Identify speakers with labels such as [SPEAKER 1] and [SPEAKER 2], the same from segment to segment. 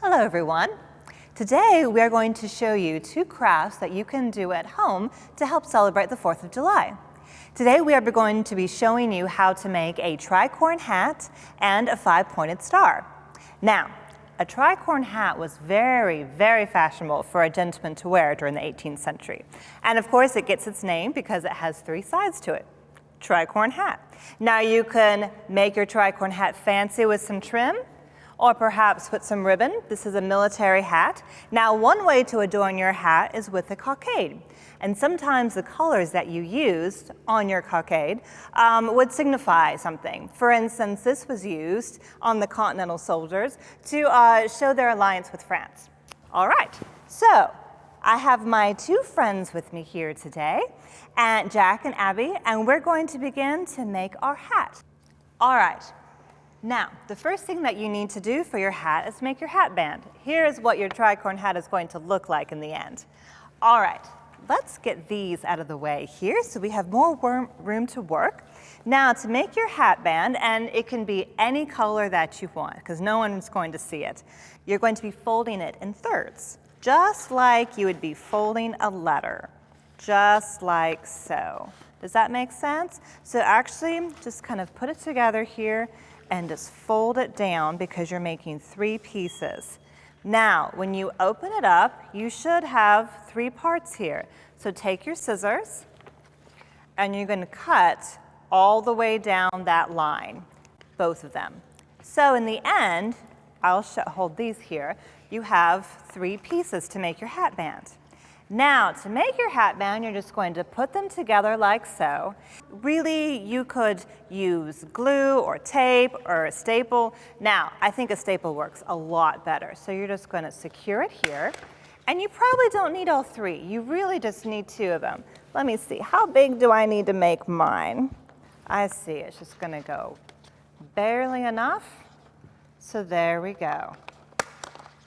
[SPEAKER 1] Hello everyone. Today we are going to show you two crafts that you can do at home to help celebrate the 4th of July. Today we are going to be showing you how to make a tricorn hat and a 5-pointed star. Now, a tricorn hat was very fashionable for a gentleman to wear during the 18th century. And of course it gets its name because it has 3 sides to it. Tricorn hat. Now you can make your tricorn hat fancy with some trim, or perhaps put some ribbon. This is a military hat. Now, one way to adorn your hat is with a cockade. And sometimes the colors that you used on your cockade would signify something. For instance, this was used on the Continental soldiers to show their alliance with France. All right, so I have my 2 friends with me here today, Aunt Jack and Abby, and we're going to begin to make our hat. All right. Now, the first thing that you need to do for your hat is make your hat band. Here's what your tricorn hat is going to look like in the end. All right, let's get these out of the way here so we have more room to work. Now, to make your hat band, and it can be any color that you want because no one's going to see it, you're going to be folding it in thirds, just like you would be folding a letter, just like so. Does that make sense? So actually, just kind of put it together here and just fold it down because you're making 3 pieces. Now, when you open it up, you should have 3 parts here. So take your scissors and you're going to cut all the way down that line, both of them. So in the end, I'll hold these here, you have 3 pieces to make your hat band. Now, to make your hat band, you're just going to put them together like so. Really, you could use glue or tape or a staple. Now, I think a staple works a lot better. So you're just going to secure it here. And you probably don't need all 3. You really just need 2 of them. Let me see. How big do I need to make mine? I see. It's just going to go barely enough. So there we go.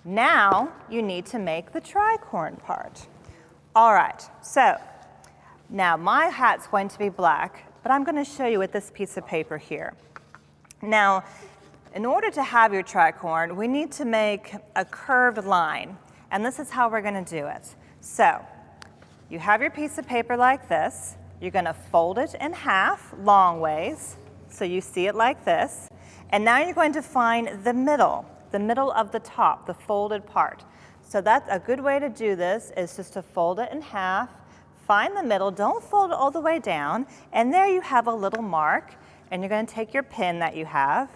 [SPEAKER 1] Now, you need to make the tricorn part. All right, so now my hat's going to be black, but I'm going to show you with this piece of paper here. Now, in order to have your tricorn, we need to make a curved line, and this is how we're going to do it. So, you have your piece of paper like this. You're going to fold it in half long ways, so you see it like this. And now you're going to find the middle of the top, the folded part. So that's a good way to do this is just to fold it in half, find the middle, don't fold it all the way down, and there you have a little mark, and you're going to take your pin that you have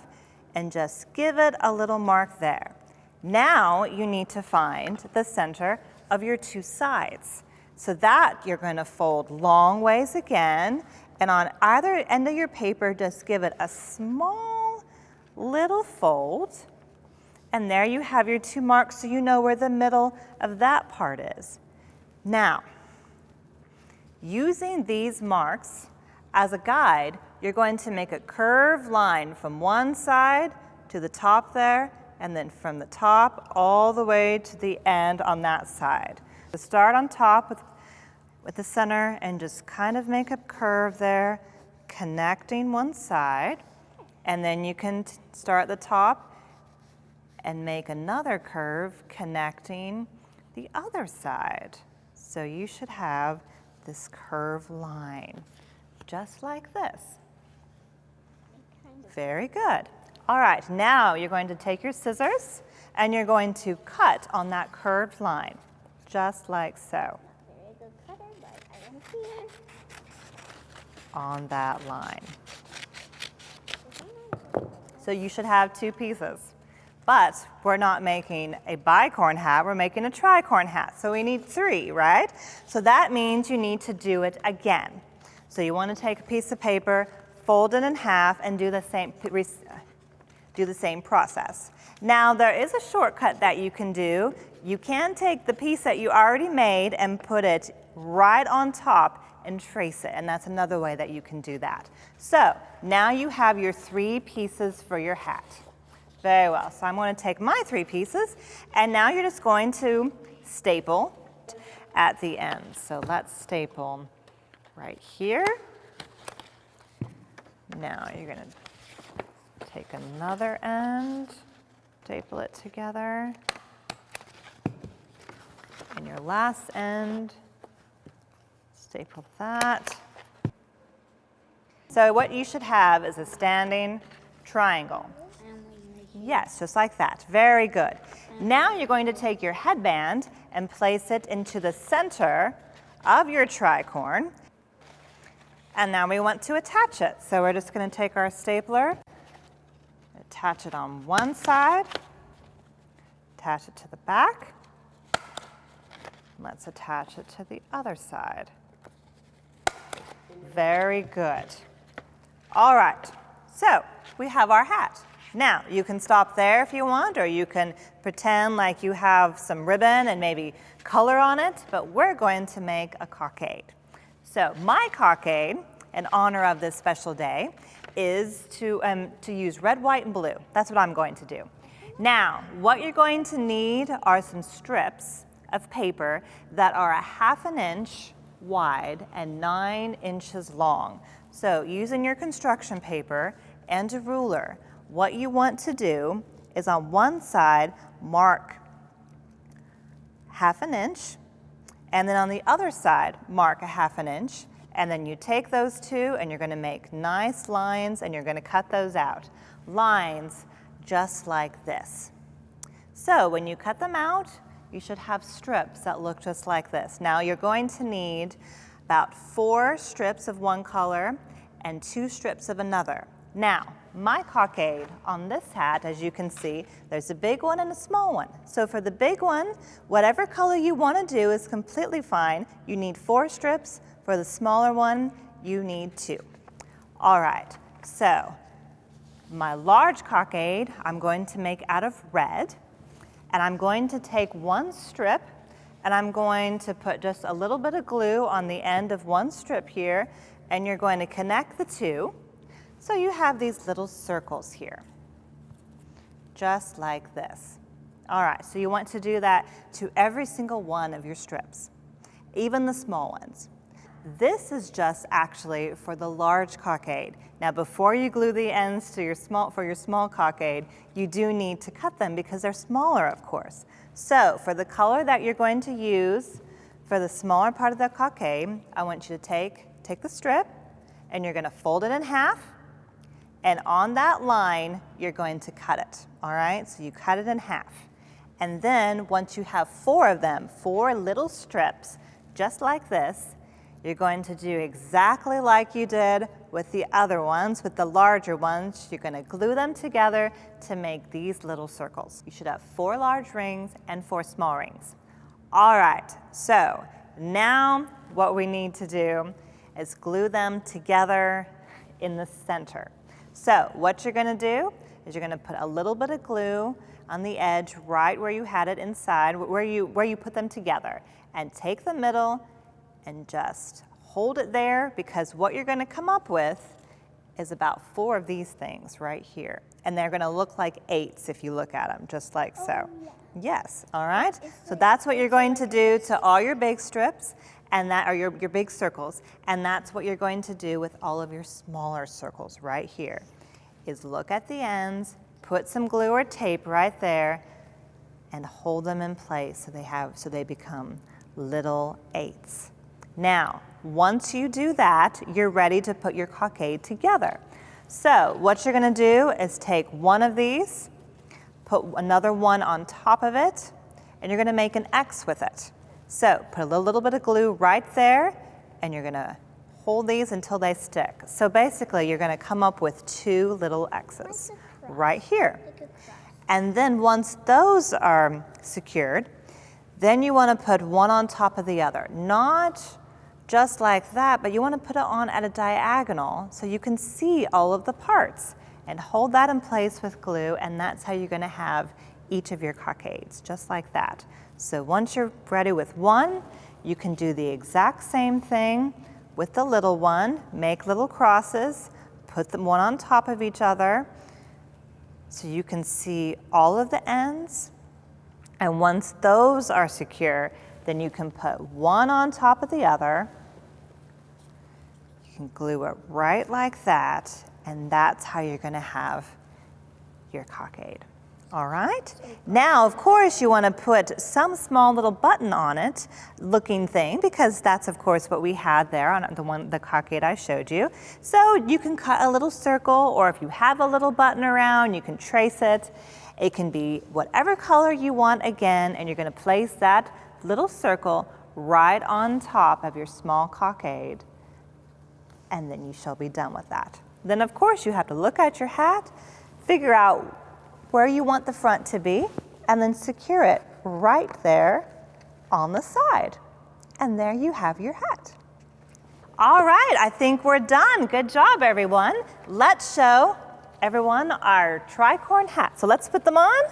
[SPEAKER 1] and just give it a little mark there. Now you need to find the center of your 2 sides. So that you're going to fold long ways again, and on either end of your paper, just give it a small little fold. And there you have your 2 marks so you know where the middle of that part is. Now, using these marks as a guide, you're going to make a curved line from one side to the top there, and then from the top all the way to the end on that side. So start on top with the center and just kind of make a curve there, connecting one side, and then you can start at the top and make another curve connecting the other side. So you should have this curved line, just like this. Very good. All right, now you're going to take your scissors and you're going to cut on that curved line, just like so.
[SPEAKER 2] Very good cutter, but I don't see it.
[SPEAKER 1] On that line. So you should have 2 pieces. But we're not making a bicorn hat, we're making a tricorn hat. So we need 3, right? So that means you need to do it again. So you want to take a piece of paper, fold it in half, and do the same process. Now there is a shortcut that you can do. You can take the piece that you already made and put it right on top and trace it, and that's another way that you can do that. So now you have your 3 pieces for your hat. Very well, so I'm going to take my 3 pieces, and now you're just going to staple at the end. So let's staple right here. Now you're going to take another end, staple it together, And your last end, staple that. So what you should have is a standing triangle. Yes, just like that. Very good. Now you're going to take your headband and place it into the center of your tricorn. And now we want to attach it. So we're just going to take our stapler, attach it on one side, attach it to the back. Let's attach it to the other side. Very good. All right, so we have our hat. Now, you can stop there if you want, or you can pretend like you have some ribbon and maybe color on it, but we're going to make a cockade. So my cockade, in honor of this special day, is to use red, white, and blue. That's what I'm going to do. Now, what you're going to need are some strips of paper that are 1/2 inch wide and 9 inches long. So using your construction paper and a ruler, what you want to do is on one side mark 1/2 inch, and then on the other side mark 1/2 inch, and then you take those two and you're going to make nice lines and you're going to cut those out. Lines just like this. So when you cut them out, you should have strips that look just like this. Now you're going to need about 4 strips of one color and 2 strips of another. Now, my cockade on this hat, as you can see, there's a big one and a small one. So for the big one, whatever color you want to do is completely fine. You need 4 strips. For the smaller one, you need 2. All right, so my large cockade, I'm going to make out of red, and I'm going to take 1 strip, and I'm going to put just a little bit of glue on the end of 1 strip here, and you're going to connect the 2. So you have these little circles here, just like this. All right, so you want to do that to every single one of your strips, even the small ones. This is just actually for the large cockade. Now, before you glue the ends to your small cockade, you do need to cut them because they're smaller, of course. So for the color that you're going to use for the smaller part of the cockade, I want you to take the strip and you're going to fold it in half. And on that line, you're going to cut it, all right? So you cut it in half. And then once you have 4 of them, 4 little strips, just like this, you're going to do exactly like you did with the other ones, with the larger ones. You're going to glue them together to make these little circles. You should have 4 large rings and 4 small rings. All right, so now what we need to do is glue them together in the center. So what you're going to do is you're going to put a little bit of glue on the edge right where you had it inside, where you put them together, and take the middle and just hold it there, because what you're going to come up with is about 4 of these things right here. And they're going to look like 8s if you look at them, just like so. Yes, all right? So that's what you're going to do to all your big strips, and that are your big circles. And that's what you're going to do with all of your smaller circles right here, is look at the ends, put some glue or tape right there, and hold them in place so they become little 8s. Now, once you do that, you're ready to put your cockade together. So what you're going to do is take one of these, put another one on top of it, and you're going to make an X with it. So put a little bit of glue right there, and you're going to hold these until they stick. So basically, you're going to come up with 2 little X's right here. And then once those are secured, then you want to put one on top of the other. Not just like that, but you want to put it on at a diagonal so you can see all of the parts, and hold that in place with glue, and that's how you're going to have each of your cockades, just like that. So once you're ready with one, you can do the exact same thing with the little one. Make little crosses, put them one on top of each other so you can see all of the ends. And once those are secure, then you can put one on top of the other. You can glue it right like that, and that's how you're going to have your cockade. All right. Now, of course, you want to put some small little button on it looking thing, because that's, of course, what we had there on the cockade I showed you. So you can cut a little circle, or if you have a little button around, you can trace it. It can be whatever color you want again, and you're going to place that little circle right on top of your small cockade, and then you shall be done with that. Then, of course, you have to look at your hat, figure out where you want the front to be, and then secure it right there on the side. And there you have your hat. All right, I think we're done. Good job, everyone. Let's show everyone our Tricorn hat. So let's put them on.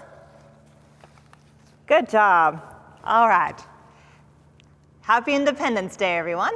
[SPEAKER 1] Good job. All right. Happy Independence Day, everyone.